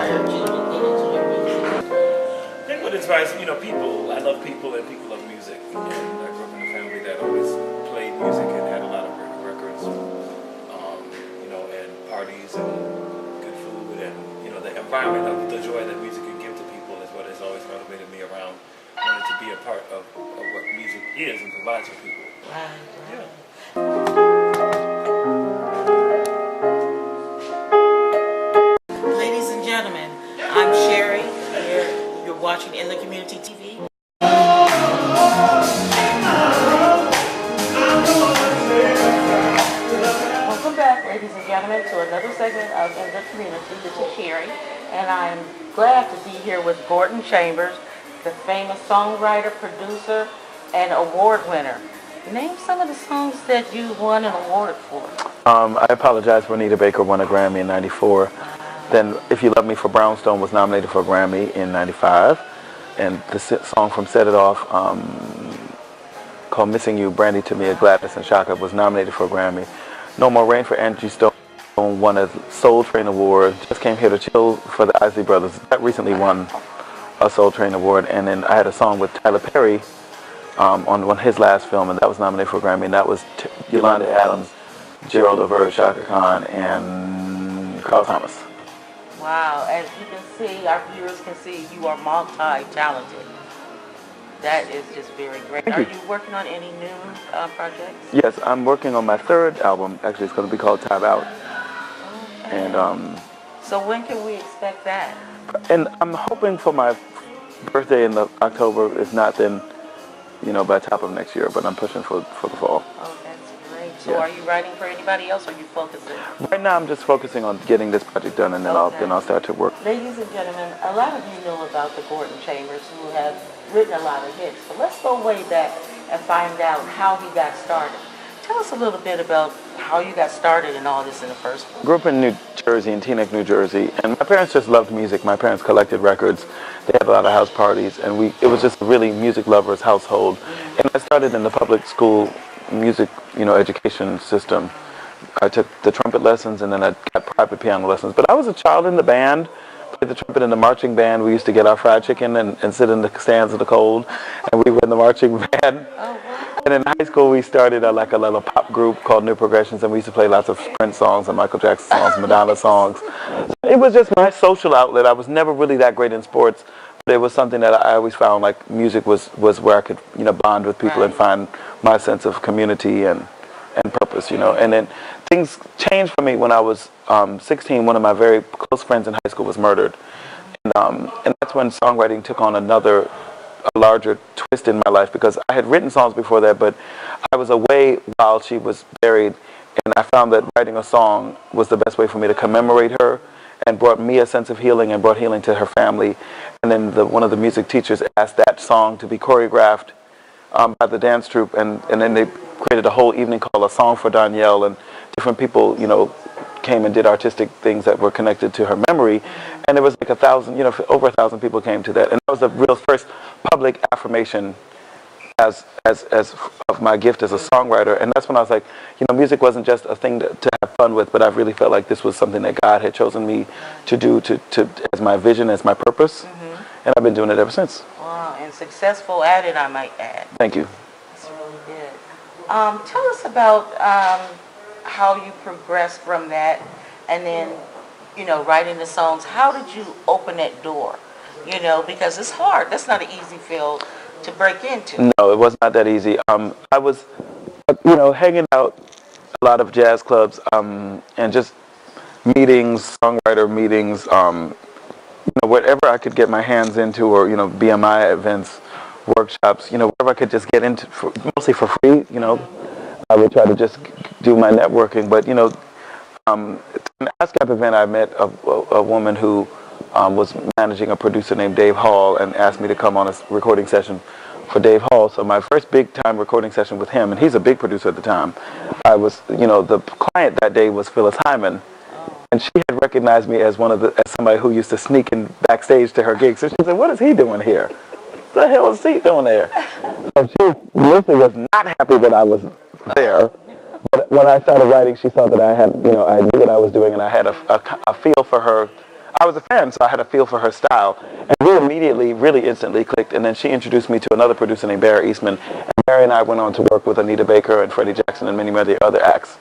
inspired you to get into your music? I think what inspires, people. I love people and people love music. And I grew up in a family that always played music and had a lot of records, and parties and good food and, the environment of the joy that music can give to people is what has always motivated me around wanting to be a part of what music is and provides for people. Right. Yeah. Ladies and gentlemen, I'm Sherry. You're watching In the Community TV. Welcome back, ladies and gentlemen, to another segment of In the Community. This is Sherry, and I'm glad to be here with Gordon Chambers, the famous songwriter, producer, and award winner. Name some of the songs that you won an award for. I Apologize for Anita Baker won a Grammy in '94. Then If You Love Me for Brownstone was nominated for a Grammy in '95. And the song from Set It Off called Missing You, Brandy to Me, Gladys and Shaka was nominated for a Grammy. No More Rain for Angie Stone won a Soul Train Award. Just Came Here to Chill for the Isley Brothers. That recently won a Soul Train Award. And then I had a song with Tyler Perry on his last film, and that was nominated for a Grammy. And that was Yolanda Adams, Gerald Levert, Shaka Khan, and Carl Thomas. Wow, as you can see, our viewers can see, you are multi-talented. That is just very great. Are you working on any new projects? Yes, I'm working on my third album. Actually, it's going to be called Time Out. Okay. And so when can we expect that? And I'm hoping for my birthday in October. If not, then by top of next year. But I'm pushing for the fall. Oh, that's great. So Yeah. are you writing for anybody else, or are you focusing? Right now, I'm just focusing on getting this project done, and then I'll start to work. Ladies and gentlemen, a lot of you know about the Gordon Chambers, who have written a lot of hits. But let's go way back and find out how he got started. Tell us a little bit about how you got started in all this in the first place. Grew up in New Jersey, in Teaneck, New Jersey, and my parents just loved music. My parents collected records. They had a lot of house parties, and it was just a really music lovers household. Mm-hmm. And I started in the public school music, education system. I took the trumpet lessons, and then I got private piano lessons. But I was a child in the band, played the trumpet in the marching band. We used to get our fried chicken and sit in the stands in the cold, and we were in the marching band. Oh, wow. And in high school, we started a little pop group called New Progressions, and we used to play lots of Prince songs and Michael Jackson songs, Madonna songs. It was just my social outlet. I was never really that great in sports, but it was something that I always found like music was where I could bond with people and find my sense of community and purpose. And then things changed for me when I was 16. One of my very close friends in high school was murdered, and that's when songwriting took on a larger twist in my life, because I had written songs before that, but I was away while she was buried, and I found that writing a song was the best way for me to commemorate her, and brought me a sense of healing and brought healing to her family. And then one of the music teachers asked that song to be choreographed by the dance troupe, and then they created a whole evening called A Song for Danielle, and different people came and did artistic things that were connected to her memory. And there was like 1,000, over 1,000 people came to that. And that was the real first public affirmation as of my gift as a songwriter. And that's when I was like, music wasn't just a thing to have fun with, but I really felt like this was something that God had chosen me to do as my vision, as my purpose. Mm-hmm. And I've been doing it ever since. Wow, and successful at it, I might add. Thank you. That's really good. Tell us about how you progressed from that, and then writing the songs. How did you open that door? Because it's hard. That's not an easy field to break into. No, it was not that easy. I was hanging out a lot of jazz clubs and just meetings, songwriter meetings, whatever I could get my hands into, or BMI events, workshops, whatever I could just get into, mostly for free. I would try to just do my networking. But an ASCAP event, I met a woman who was managing a producer named Dave Hall, and asked me to come on a recording session for Dave Hall. So my first big time recording session with him, and he's a big producer at the time, the client that day was Phyllis Hyman. And she had recognized me as somebody who used to sneak in backstage to her gigs. So she said, "What is he doing here? What the hell is he doing there?" So she initially was not happy that I was there. But when I started writing, she saw that I had, I knew what I was doing, and I had a feel for her. I was a fan, so I had a feel for her style. And we immediately, really instantly clicked. And then she introduced me to another producer named Barry Eastman. And Barry and I went on to work with Anita Baker and Freddie Jackson and many other acts.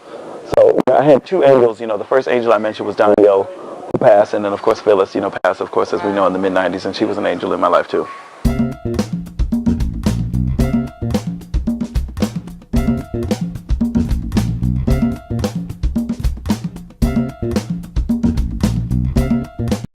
So I had two angels. The first angel I mentioned was Donnie O, who passed. And then, of course, Phyllis, passed, of course, as we know, in the mid-'90s. And she was an angel in my life, too.